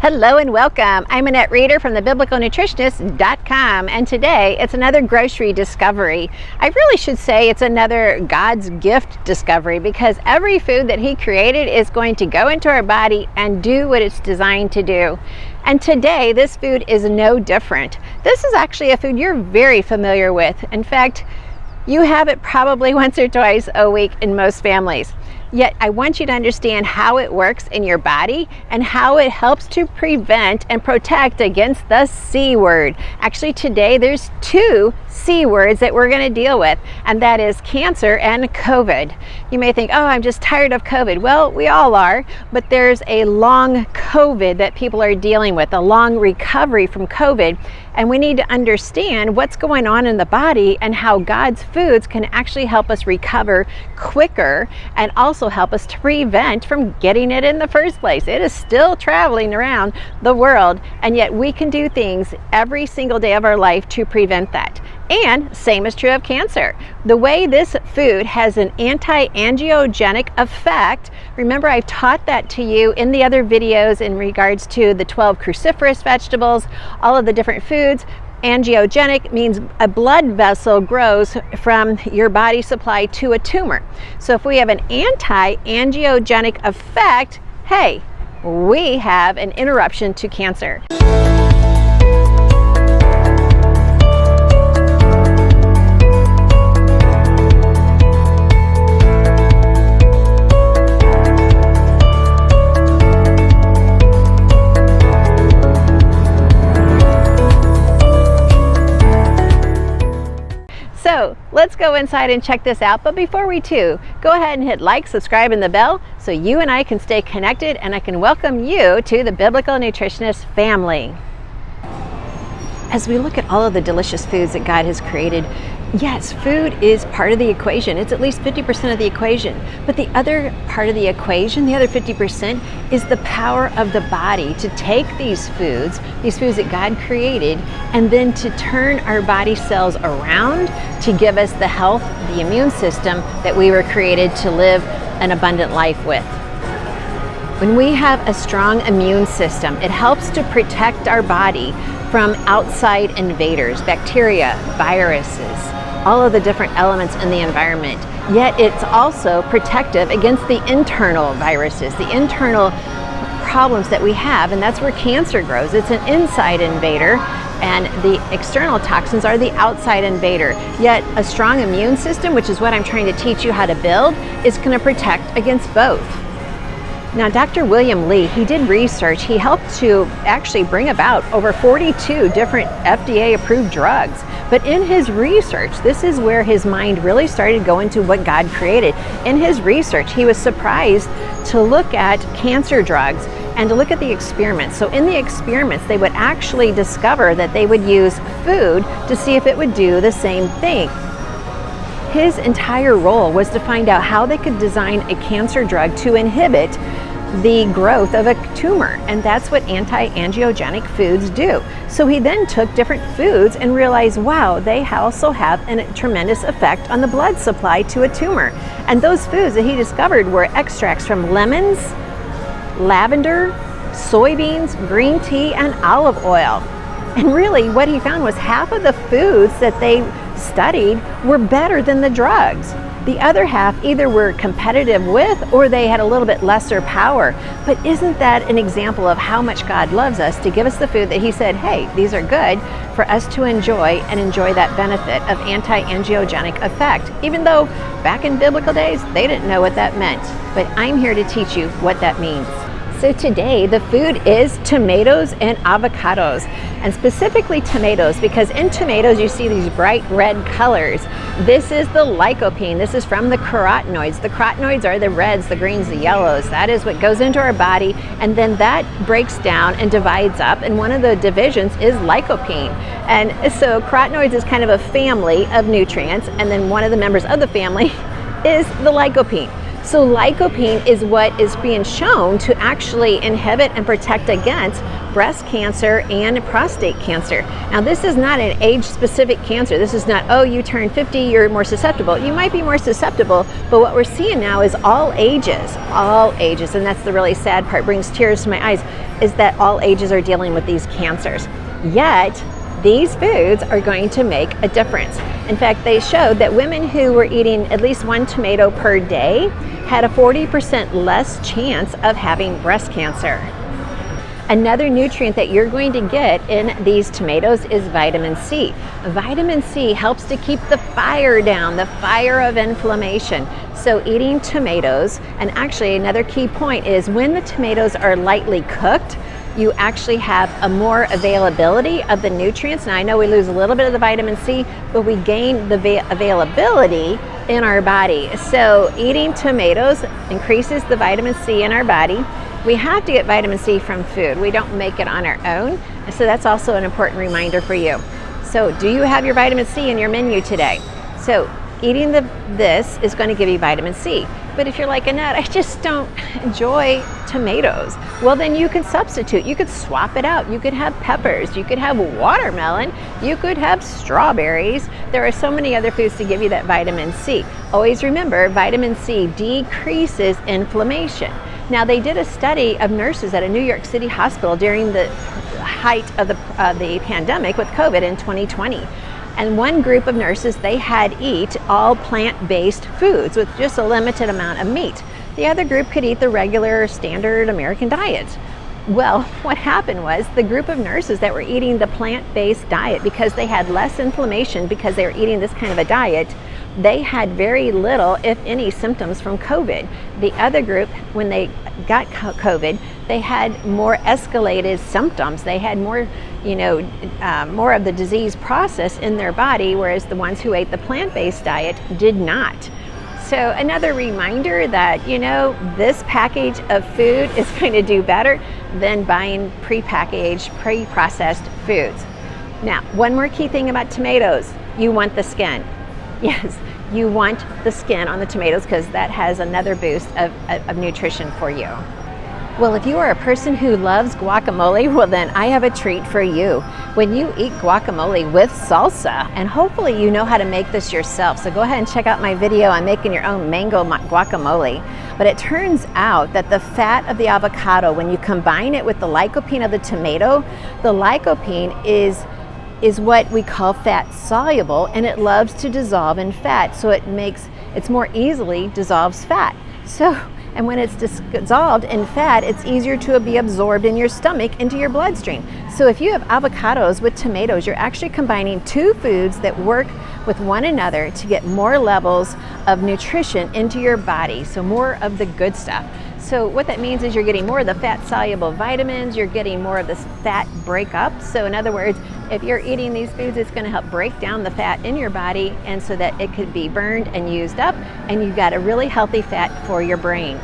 Hello and welcome. I'm Annette Reeder from thebiblicalnutritionist.com, and today it's another grocery discovery. I really should say it's another God's gift discovery, because every food that He created is going to go into our body and do what it's designed to do. And today this food is no different. This is actually a food you're very familiar with. In fact, you have it probably once or twice a week in most families. Yet I want you to understand how it works in your body and how it helps to prevent and protect against the C word. Actually, today there's two C words that we're going to deal with, and that is cancer and COVID. You may think, oh, I'm just tired of COVID. Well, we all are, but there's a long COVID that people are dealing with, a long recovery from COVID. And we need to understand what's going on in the body and how God's foods can actually help us recover quicker and also help us to prevent from getting it in the first place. It is still traveling around the world, and yet we can do things every single day of our life to prevent that. And same is true of cancer. The way this food has an anti-angiogenic effect, remember I've taught that to you in the other videos in regards to the 12 cruciferous vegetables, all of the different foods. Angiogenic means a blood vessel grows from your body supply to a tumor. So if we have an anti-angiogenic effect, hey, we have an interruption to cancer. So let's go inside and check this out. But before we do, go ahead and hit like, subscribe, and the bell so you and I can stay connected and I can welcome you to the Biblical Nutritionist family. As we look at all of the delicious foods that God has created, yes, food is part of the equation. It's at least 50% of the equation. But the other part of the equation, the other 50%, is the power of the body to take these foods that God created, and then to turn our body cells around to give us the health, the immune system that we were created to live an abundant life with. When we have a strong immune system, it helps to protect our body from outside invaders, bacteria, viruses, all of the different elements in the environment. Yet it's also protective against the internal viruses, the internal problems that we have, and that's where cancer grows. It's an inside invader, and the external toxins are the outside invader. Yet a strong immune system, which is what I'm trying to teach you how to build, is going to protect against both. Now, Dr. William Li, he did research. He helped to actually bring about over 42 different FDA-approved drugs. But in his research, this is where his mind really started going to what God created. In his research, he was surprised to look at cancer drugs and to look at the experiments. So in the experiments, they would actually discover that they would use food to see if it would do the same thing. His entire role was to find out how they could design a cancer drug to inhibit the growth of a tumor, and that's what anti-angiogenic foods do. So he then took different foods and realized, wow, they also have a tremendous effect on the blood supply to a tumor. And those foods that he discovered were extracts from lemons, lavender, soybeans, green tea, and olive oil. And really what he found was half of the foods that they studied were better than the drugs. The other half either were competitive with, or they had a little bit lesser power. But isn't that an example of how much God loves us to give us the food that He said, hey, these are good for us to enjoy, and enjoy that benefit of anti-angiogenic effect, even though back in biblical days, they didn't know what that meant. But I'm here to teach you what that means. So today the food is tomatoes and avocados, and specifically tomatoes, because in tomatoes you see these bright red colors. This is the lycopene. This is from the carotenoids. The carotenoids are the reds, the greens, the yellows. That is what goes into our body, and then that breaks down and divides up, and one of the divisions is lycopene. And so carotenoids is kind of a family of nutrients, and then one of the members of the family is the lycopene. So lycopene is what is being shown to actually inhibit and protect against breast cancer and prostate cancer. Now, this is not an age-specific cancer. This is not, oh, you turn 50, you're more susceptible. You might be more susceptible, but what we're seeing now is all ages, and that's the really sad part, brings tears to my eyes. is that all ages are dealing with these cancers. Yet, these foods are going to make a difference. In fact, they showed that women who were eating at least 1 tomato per day had a 40% less chance of having breast cancer. Another nutrient that you're going to get in these tomatoes is vitamin C. Vitamin C helps to keep the fire down, the fire of inflammation. So eating tomatoes, and actually another key point is when the tomatoes are lightly cooked, you actually have a more availability of the nutrients. Now I know we lose a little bit of the vitamin C, but we gain the availability in our body. So eating tomatoes increases the vitamin C in our body. We have to get vitamin C from food. We don't make it on our own. So that's also an important reminder for you. So do you have your vitamin C in your menu today? So eating this is going to give you vitamin C. But if you're like, Annette, I just don't enjoy tomatoes, well then you can substitute. You could swap it out. You could have peppers. You could have watermelon. You could have strawberries. There are so many other foods to give you that vitamin C. Always remember, vitamin C decreases inflammation. Now they did a study of nurses at a New York City hospital during the height of the pandemic with COVID in 2020. And one group of nurses, they had eat all plant-based foods with just a limited amount of meat. The other group could eat the regular standard American diet. Well, what happened was the group of nurses that were eating the plant-based diet, because they had less inflammation because they were eating this kind of a diet, they had very little, if any, symptoms from COVID. The other group, when they got COVID, they had more escalated symptoms. They had more, more of the disease process in their body, whereas the ones who ate the plant-based diet did not. So another reminder that, this package of food is going to do better than buying pre-packaged, pre-processed foods. Now, one more key thing about tomatoes, you want the skin. Yes, you want the skin on the tomatoes because that has another boost of nutrition for you. Well, if you are a person who loves guacamole, well then I have a treat for you. When you eat guacamole with salsa, and hopefully you know how to make this yourself, so go ahead and check out my video on making your own mango guacamole. But it turns out that the fat of the avocado, when you combine it with the lycopene of the tomato, the lycopene is what we call fat soluble, and it loves to dissolve in fat, so it's more easily dissolves fat. And when it's dissolved in fat, it's easier to be absorbed in your stomach into your bloodstream. So if you have avocados with tomatoes, you're actually combining two foods that work with one another to get more levels of nutrition into your body, so more of the good stuff. So what that means is you're getting more of the fat-soluble vitamins, you're getting more of this fat breakup. So in other words, if you're eating these foods, it's going to help break down the fat in your body, and so that it could be burned and used up, and you've got a really healthy fat for your brain.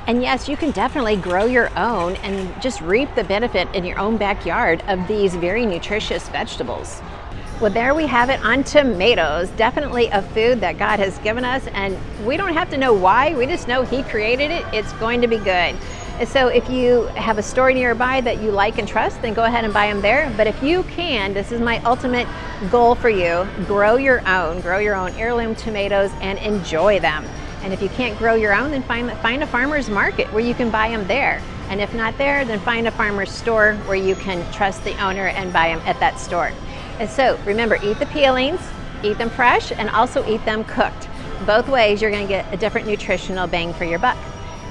And yes, you can definitely grow your own and just reap the benefit in your own backyard of these very nutritious vegetables. Well, there we have it on tomatoes. Definitely a food that God has given us, and we don't have to know why. We just know He created it. It's going to be good. And so if you have a store nearby that you like and trust, then go ahead and buy them there. But if you can, this is my ultimate goal for you, grow your own heirloom tomatoes and enjoy them. And if you can't grow your own, then find a farmer's market where you can buy them there. And if not there, then find a farmer's store where you can trust the owner and buy them at that store. And so remember, eat the peelings, eat them fresh, and also eat them cooked. Both ways, you're going to get a different nutritional bang for your buck.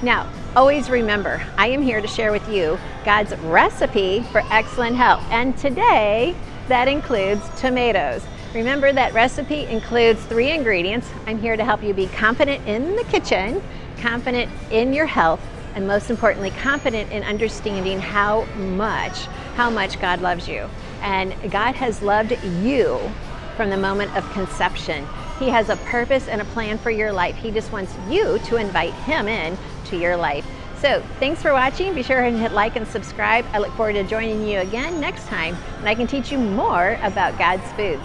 Now, always remember, I am here to share with you God's recipe for excellent health. And today, that includes tomatoes. Remember, that recipe includes 3 ingredients. I'm here to help you be confident in the kitchen, confident in your health, and most importantly, confident in understanding how much God loves you. And God has loved you from the moment of conception. He has a purpose and a plan for your life. He just wants you to invite Him in to your life. So thanks for watching. Be sure to hit like and subscribe. I look forward to joining you again next time, and I can teach you more about God's foods.